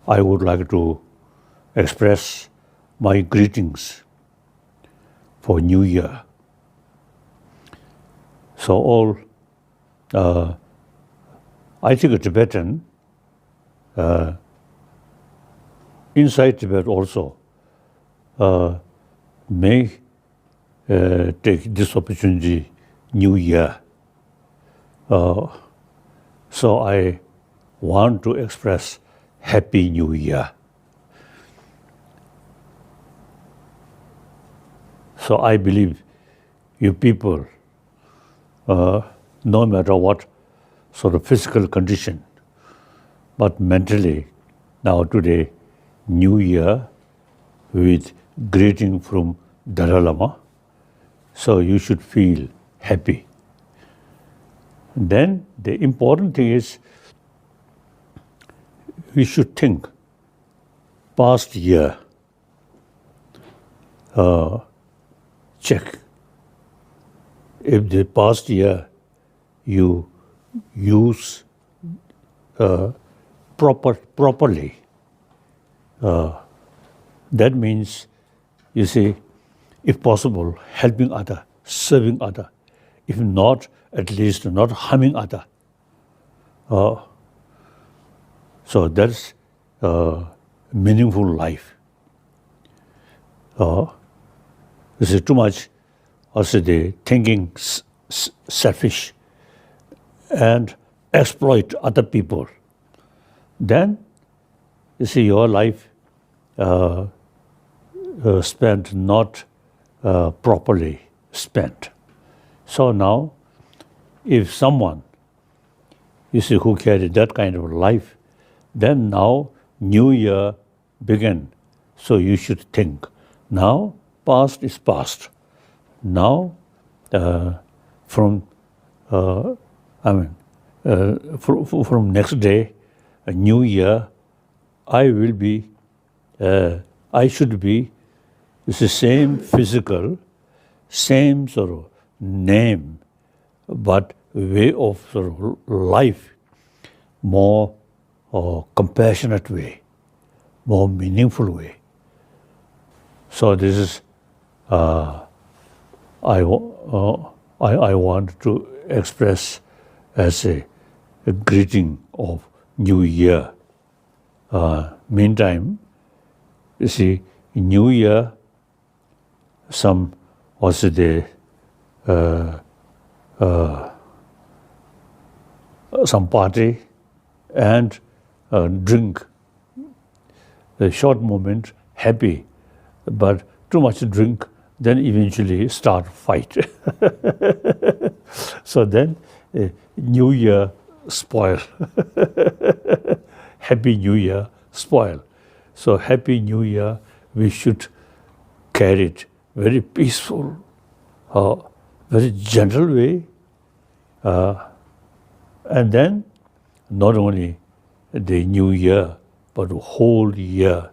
I would like to express my greetings for New Year. So all, I think Tibetan, inside Tibet also, may take this opportunity, New Year. So I want to express Happy New Year. So I believe you people, no matter what sort of physical condition, but mentally, now today, New Year with greeting from Dalai Lama, so you should feel happy. Then the important thing is we should think past year, check if the past year you use properly. That means, you see, if possible, helping other, serving other. If not, at least not harming other. So that's meaningful life. This is too much also the thinking selfish and exploit other people. Then, you see, your life spent not properly spent. So now, if someone, you see, who carried that kind of life, then now New Year begin. So you should think, now past is past. Now, from next day, a New Year, I should be, it's the same physical, same sort of name, but way of sort of life, more compassionate way, more meaningful way. So this is, I want to express as a greeting of New Year. Meantime, you see, New Year, some also some party and drink. A short moment, happy, but too much drink, then eventually start fight. So then New Year spoil. Happy New Year spoil. So Happy New Year, we should carry it very peaceful, very gentle way. And then not only the New Year, but the whole year